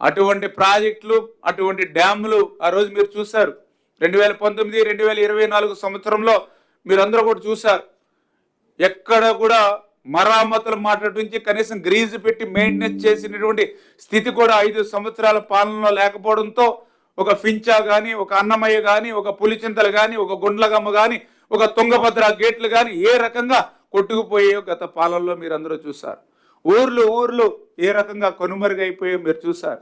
అటువంటి ప్రాజెక్టులు, అటువంటి డ్యాములు ఆ రోజు మీరు చూశారు. 2019, 2024 సంవత్సరంలో మీరందరూ కూడా చూశారు. ఎక్కడ కూడా మరామతులు మాట్లాడించి కనీసం గ్రీజు పెట్టి మెయింటెనెన్స్ చేసినటువంటి స్థితి కూడా 5 సంవత్సరాల పాలనలో లేకపోవడంతో ఒక ఫించా కానీ, ఒక అన్నమయ్య కానీ, ఒక పులిచింతలు కానీ, ఒక గుండ్లగమ్మ కానీ, ఒక తుంగభద్ర గేట్లు కానీ ఏ రకంగా కొట్టుకుపోయాయో గత పాలనలో మీరు అందరూ చూశారు. ఊర్లు ఏ రకంగా కనుమరుగైపోయాయో మీరు చూశారు.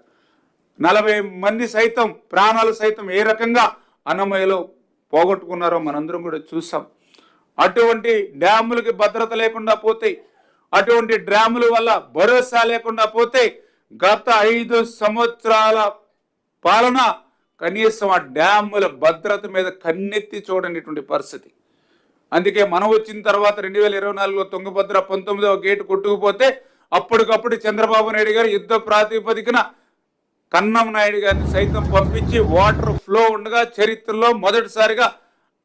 40 మంది సైతం ప్రాణాలు సైతం ఏ రకంగా అన్నమయ్యలో పోగొట్టుకున్నారో మనందరం కూడా చూసాం. అటువంటి డ్యాములకి భద్రత లేకుండా పోతే, అటువంటి డ్యాముల వల్ల భరోసా లేకుండా పోతే గత 5 సంవత్సరాల పాలన కనీసం ఆ డ్యాముల భద్రత మీద కన్నెత్తి చూడనిటువంటి పరిస్థితి. అందుకే మనం వచ్చిన తర్వాత 2024లో తుంగభద్ర 19వ గేటు కొట్టుకుపోతే అప్పటికప్పుడు చంద్రబాబు నాయుడు గారు యుద్ధ ప్రాతిపదికన కన్నం నాయుడు గారిని సైతం పంపించి వాటర్ ఫ్లో ఉండగా చరిత్రలో మొదటిసారిగా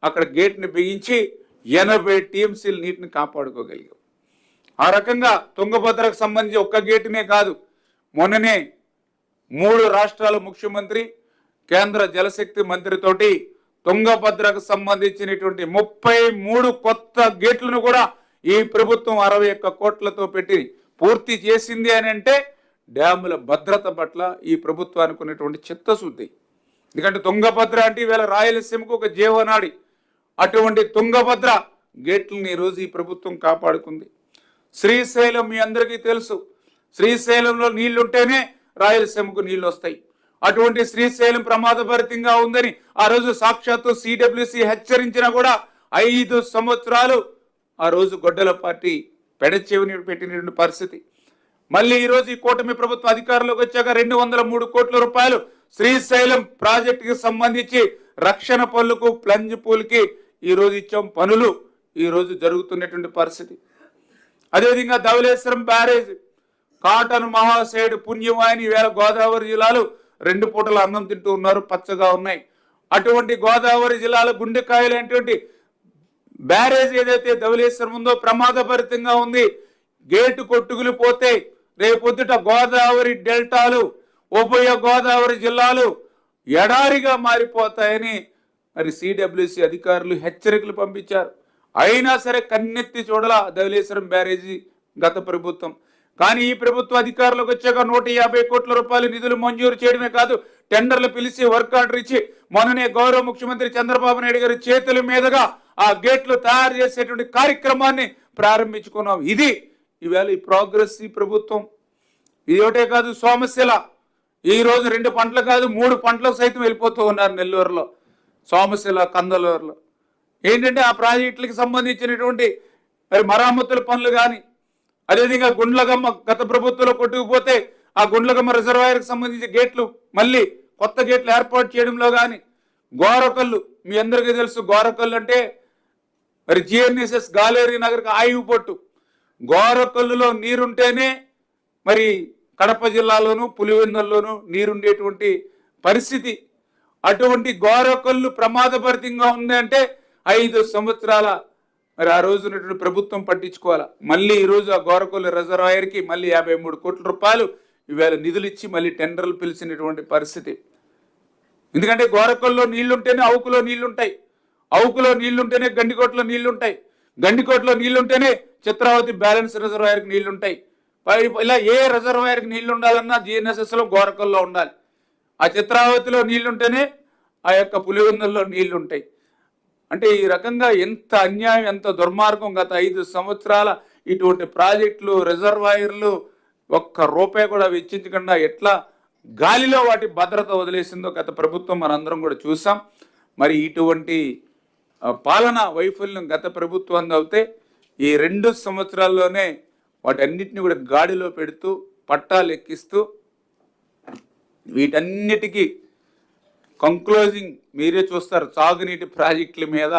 అక్కడ గేట్ని బిగించి 80 టీఎంసీల నీటిని కాపాడుకోగలిగాం. ఆ రకంగా తుంగభద్రకు సంబంధించి ఒక్క గేటునే కాదు, మొన్ననే 3 రాష్ట్రాల ముఖ్యమంత్రి, కేంద్ర జలశక్తి మంత్రితోటి తుంగభద్రకు సంబంధించినటువంటి 33 కొత్త గేట్లను కూడా ఈ ప్రభుత్వం 61 కోట్లతో పెట్టి పూర్తి చేసింది అని అంటే డ్యాముల భద్రత పట్ల ఈ ప్రభుత్వానికి ఉన్నటువంటి చిత్తశుద్ధి. ఎందుకంటే తుంగభద్ర అంటే ఈవేళ రాయలసీమకు ఒక జీవనాడి. అటువంటి తుంగభద్ర గేట్లని ఈరోజు ఈ ప్రభుత్వం కాపాడుకుంది. శ్రీశైలం మీ అందరికీ తెలుసు, శ్రీశైలంలో నీళ్లుంటేనే రాయలసీమకు నీళ్లు వస్తాయి. అటువంటి శ్రీశైలం ప్రమాదభరితంగా ఉందని ఆ రోజు సాక్షాత్తు సిడబ్ల్యూసి హెచ్చరించినా కూడా 5 సంవత్సరాలు ఆ రోజు గొడ్డల పార్టీ పెడచెవిని పెట్టినటువంటి పరిస్థితి. మళ్ళీ ఈరోజు ఈ కూటమి ప్రభుత్వం అధికారంలోకి వచ్చాక 203 కోట్ల రూపాయలు శ్రీశైలం ప్రాజెక్టుకి సంబంధించి రక్షణ పనులకు, ప్లంజ్ పూల్కి ఈరోజు ఇచ్చాం. పనులు ఈరోజు జరుగుతున్నటువంటి పరిస్థితి. అదేవిధంగా ధవళేశ్వరం బ్యారేజ్, కాటన్ మహాశయుడు పుణ్యవాహిని ఈవేళ గోదావరి జిల్లాలో 2 పూటల అన్నం తింటూ ఉన్నారు, పచ్చగా ఉన్నాయి. అటువంటి గోదావరి జిల్లాలో గుండెకాయలైనటువంటి బ్యారేజ్ ఏదైతే ధవళేశ్వరం ఉందో ప్రమాదభరితంగా ఉంది. గేటు కొట్టుకుని పోతే రేపొద్దుట గోదావరి డెల్టాలు, ఉభయ గోదావరి జిల్లాలు ఎడారిగా మారిపోతాయని మరి సిడబ్ల్యూసి అధికారులు హెచ్చరికలు పంపించారు. అయినా సరే కన్నెత్తి చూడాల ధవళేశ్వరం బ్యారేజీ గత ప్రభుత్వం. కానీ ఈ ప్రభుత్వ అధికారులకు వచ్చాక 150 కోట్ల రూపాయలు నిధులు మంజూరు చేయడమే కాదు, టెండర్లు పిలిచి వర్క్ ఆర్డర్ ఇచ్చి మొన్ననే గౌరవ ముఖ్యమంత్రి చంద్రబాబు నాయుడు గారి చేతుల మీదుగా ఆ గేట్లు తయారు చేసేటువంటి కార్యక్రమాన్ని ప్రారంభించుకున్నాం. ఇది ఈవేళ ఈ ప్రోగ్రెస్ ఈ ప్రభుత్వం. ఇది ఒకటే కాదు, సోమశిల ఈరోజు 2 పంటలు కాదు 3 పంటలకు సైతం వెళ్ళిపోతూ ఉన్నారు నెల్లూరులో, సోమశిల, కందలూరులో. ఏంటంటే ఆ ప్రాజెక్టులకు సంబంధించినటువంటి మరి మరామతుల పనులు కానీ, అదేవిధంగా గుండ్లగమ్మ గత ప్రభుత్వంలో కొట్టుకుపోతే ఆ గుండ్లగమ్మ రిజర్వాయర్కి సంబంధించి గేట్లు మళ్ళీ కొత్త గేట్లు ఏర్పాటు చేయడంలో కానీ, గోరకల్లు మీ అందరికీ తెలుసు, గోరకల్లు అంటే మరి జిఎన్ఎస్ఎస్ గాలేరి నగర్కి ఆయువు పట్టు. గోరకల్లులో నీరుంటేనే మరి కడప జిల్లాలోను పులివెందుల్లోనూ నీరుండేటువంటి పరిస్థితి. అటువంటి గోరకల్లు ప్రమాదభరితంగా ఉంది అంటే 5 సంవత్సరాల మరి ఆ రోజు ఉన్నటువంటి ప్రభుత్వం పట్టించుకోవాలా. మళ్ళీ ఈరోజు ఆ గోరకల్లు రిజర్వాయర్కి మళ్ళీ 53 కోట్ల రూపాయలు ఈవేళ నిధులు ఇచ్చి మళ్ళీ టెండర్లు పిలిచినటువంటి పరిస్థితి. ఎందుకంటే గోరకల్లో నీళ్లుంటేనే అవుకులో నీళ్లుంటాయి, అవుకులో నీళ్లుంటేనే గండికోటలో నీళ్లుంటాయి, గండికోటలో నీళ్లుంటేనే చిత్రావతి బ్యాలెన్స్ రిజర్వాయర్కి నీళ్లుంటాయి. ఇలా ఏ రిజర్వాయర్కి నీళ్లు ఉండాలన్నా జిఎన్ఎస్ఎస్లో గోరకల్లో ఉండాలి. ఆ చిత్రావతిలో నీళ్లుంటేనే ఆ యొక్క పులివెందుల్లో నీళ్లుంటాయి. అంటే ఈ రకంగా ఎంత అన్యాయం, ఎంత దుర్మార్గం. గత 5 సంవత్సరాల ఇటువంటి ప్రాజెక్టులు, రిజర్వాయర్లు ఒక్క రూపాయి కూడా వెచ్చించకుండా ఎట్లా గాలిలో వాటి భద్రత వదిలేసిందో గత ప్రభుత్వం మనందరం కూడా చూసాం. మరి ఇటువంటి పాలన వైఫల్యం గత ప్రభుత్వం అవుతే ఈ 2 సంవత్సరాల్లోనే వాటన్నిటిని కూడా గాడిలో పెడుతూ పట్టాలు ఎక్కిస్తూ వీటన్నిటికీ కంక్లూజింగ్ మీరే చూస్తారు. సాగునీటి ప్రాజెక్టుల మీద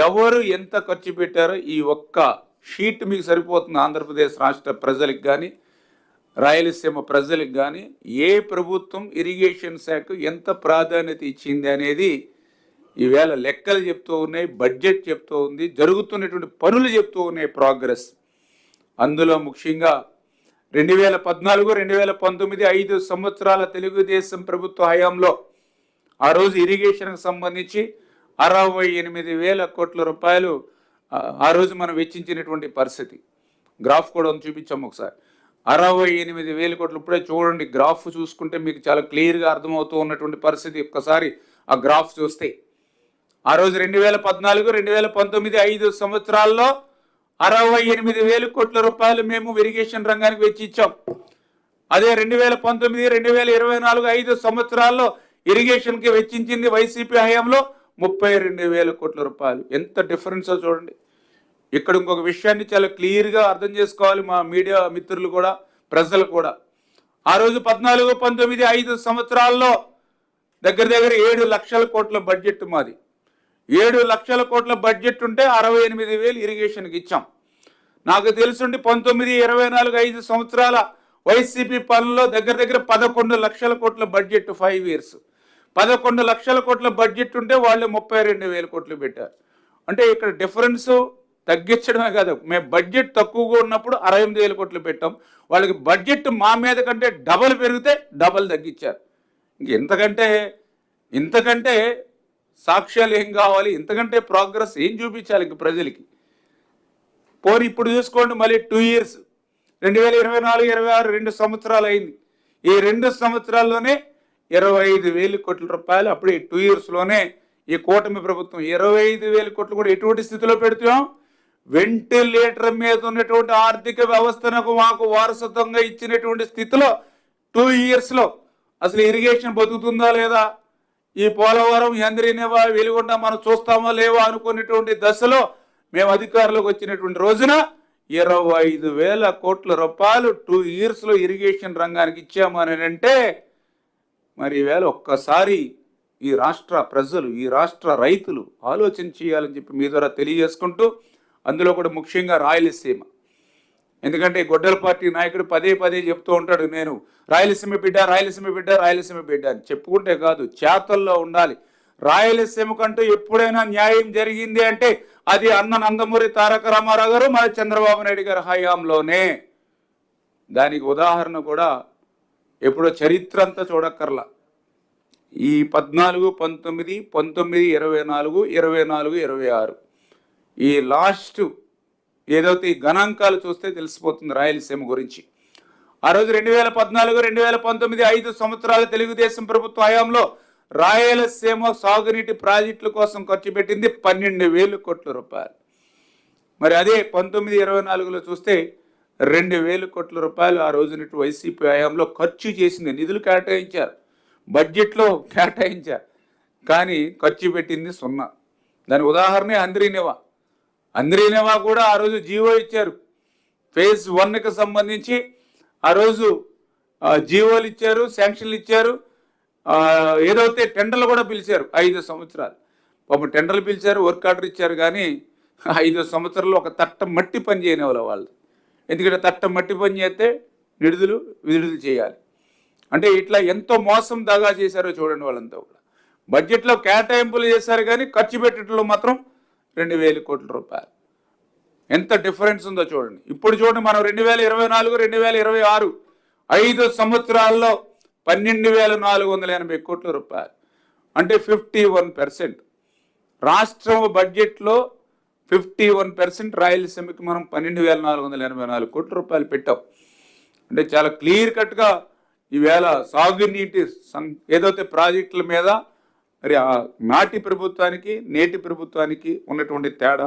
ఎవరు ఎంత ఖర్చు పెట్టారో ఈ ఒక్క షీట్ మీకు సరిపోతుంది. ఆంధ్రప్రదేశ్ రాష్ట్ర ప్రజలకు కానీ, రాయలసీమ ప్రజలకు కానీ ఏ ప్రభుత్వం ఇరిగేషన్ శాఖ ఎంత ప్రాధాన్యత ఇచ్చింది అనేది ఈవేళ లెక్కలు చెప్తూ ఉన్నాయి, బడ్జెట్ చెప్తూ ఉంది, జరుగుతున్నటువంటి పనులు చెప్తూ ఉన్నాయి, ప్రోగ్రెస్. అందులో ముఖ్యంగా 2014, 2019 5 సంవత్సరాల తెలుగుదేశం ప్రభుత్వ హయాంలో ఆ రోజు ఇరిగేషన్కి సంబంధించి 68,000 కోట్ల రూపాయలు ఆ రోజు మనం వెచ్చించినటువంటి పరిస్థితి. గ్రాఫ్ కూడా చూపించాము ఒకసారి. 68,000 కోట్లు. ఇప్పుడే చూడండి, గ్రాఫ్ చూసుకుంటే మీకు చాలా క్లియర్గా అర్థమవుతూ ఉన్నటువంటి పరిస్థితి. ఒక్కసారి ఆ గ్రాఫ్ చూస్తే ఆ రోజు 2014, 2019 5 సంవత్సరాల్లో 68,000 కోట్ల రూపాయలు మేము ఇరిగేషన్ రంగానికి వెచ్చించాం. అదే 2019, 2024 5 సంవత్సరాల్లో ఇరిగేషన్కి వెచ్చించింది వైసీపీ హయాంలో 32,000 కోట్ల రూపాయలు. ఎంత డిఫరెన్సో చూడండి. ఇక్కడ ఇంకొక విషయాన్ని చాలా క్లియర్గా అర్థం చేసుకోవాలి మా మీడియా మిత్రులు కూడా, ప్రజలు కూడా. ఆ రోజు 14, 19 5 సంవత్సరాల్లో దగ్గర 7 లక్షల కోట్ల బడ్జెట్ మాది. 7 లక్షల కోట్ల బడ్జెట్ ఉంటే 68,000 ఇరిగేషన్కి ఇచ్చాం. నాకు తెలుసుండి 19, 24 5 సంవత్సరాల వైసీపీ పనుల్లో దగ్గర 11 లక్షల కోట్ల బడ్జెట్ 5 years. 11 లక్షల కోట్ల బడ్జెట్ ఉంటే వాళ్ళు 32,000 కోట్లు పెట్టారు. అంటే ఇక్కడ డిఫరెన్స్ తగ్గించడమే కాదు, మేము బడ్జెట్ తక్కువగా ఉన్నప్పుడు 68,000 కోట్లు పెట్టాం. వాళ్ళకి బడ్జెట్ మా మీద కంటే డబల్ పెరిగితే డబల్ తగ్గించారు. ఇంతకంటే సాక్ష్యాలు ఏం కావాలి? ఇంతకంటే ప్రోగ్రెస్ ఏం చూపించాలి ఇంక ప్రజలకి? పోనీ ఇప్పుడు చూసుకోండి, మళ్ళీ 2 years 2024, 26 2 సంవత్సరాలు అయింది. ఈ 2 సంవత్సరాల్లోనే 25,000 కోట్ల రూపాయలు. అప్పుడు ఈ 2 yearsలోనే ఈ కూటమి ప్రభుత్వం 25,000 కోట్లు కూడా ఎటువంటి స్థితిలో పెడుతున్నాం? వెంటిలేటర్ మీద ఉన్నటువంటి ఆర్థిక వ్యవస్థను మాకు వారసత్వంగా ఇచ్చినటువంటి స్థితిలో 2 yearsలో అసలు ఇరిగేషన్ బతుకుతుందా లేదా, ఈ పోలవరం, యంద్రీనేవా, వెలుగొండ మనం చూస్తామా లేవా అనుకునేటువంటి దశలో మేము అధికారంలోకి వచ్చినటువంటి రోజున 25,000 కోట్ల రూపాయలు 2 yearsలో ఇరిగేషన్ రంగానికి ఇచ్చామని అంటే మరి ఈవేళ ఒక్కసారి ఈ రాష్ట్ర ప్రజలు, ఈ రాష్ట్ర రైతులు ఆలోచన చేయాలని చెప్పి మీ ద్వారా తెలియజేసుకుంటూ, అందులో కూడా ముఖ్యంగా రాయలసీమ. ఎందుకంటే గొడ్డల పార్టీ నాయకుడు పదే చెప్తూ ఉంటాడు, నేను రాయలసీమ బిడ్డ, రాయలసీమ బిడ్డ, రాయలసీమ బిడ్డ అని. చెప్పుకుంటే కాదు, చేతల్లో ఉండాలి. రాయలసీమకంటూ ఎప్పుడైనా న్యాయం జరిగింది అంటే అది అన్న నందమూరి తారక రామారావు గారు, మన చంద్రబాబు నాయుడు గారి హయాంలోనే. దానికి ఉదాహరణ కూడా ఎప్పుడో చరిత్ర అంతా చూడక్కర్లా. ఈ 14, 19, 19, 24, 24, 26 ఈ లాస్ట్ ఏదైతే ఈ గణాంకాలు చూస్తే తెలిసిపోతుంది రాయలసీమ గురించి. ఆ రోజు 2014, 2019 5 సంవత్సరాల తెలుగుదేశం ప్రభుత్వ హయాంలో రాయలసీమ సాగునీటి ప్రాజెక్టుల కోసం ఖర్చు పెట్టింది 12,000 కోట్ల రూపాయలు. మరి అదే 19, 24లో చూస్తే 2,000 కోట్ల రూపాయలు ఆ రోజు వైసీపీ హయాంలో ఖర్చు చేసింది. నిధులు కేటాయించారు, బడ్జెట్లో కేటాయించారు, కానీ ఖర్చు పెట్టింది 0. దాని ఉదాహరణ అంద్రీనేవా కూడా ఆ రోజు జీవో ఇచ్చారు. phase 1కి సంబంధించి ఆ రోజు జీవోలు ఇచ్చారు, శాంక్షన్లు ఇచ్చారు, ఏదైతే టెండర్లు కూడా పిలిచారు 5 సంవత్సరాలు. పాపం టెండర్లు పిలిచారు, వర్క్ ఆర్డర్ ఇచ్చారు, కానీ 5 సంవత్సరాల్లో ఒక తట్ట మట్టి పని చేయని వాళ్ళు. ఎందుకంటే తట్ట మట్టి పని చేస్తే విడుదల చేయాలి. అంటే ఇట్లా ఎంతో మోసం దాగా చేశారో చూడండి. వాళ్ళంతా కూడా బడ్జెట్లో కేటాయింపులు చేశారు, కానీ ఖర్చు పెట్టడంలో మాత్రం 2,000 కోట్ల రూపాయలు. ఎంత డిఫరెన్స్ ఉందో చూడండి. ఇప్పుడు చూడండి, మనం 2024, 2026 5 సంవత్సరాల్లో 12,480 కోట్ల రూపాయలు, అంటే 51%. రాష్ట్రం బడ్జెట్లో 51% రాయలసీమకి మనం 12,484 కోట్ల రూపాయలు పెట్టాం. అంటే చాలా క్లియర్ కట్గా ఈవేళ సాగునీటి ఏదైతే ప్రాజెక్టుల మీద మరి నాటి ప్రభుత్వానికి నేటి ప్రభుత్వానికి ఉన్నటువంటి తేడా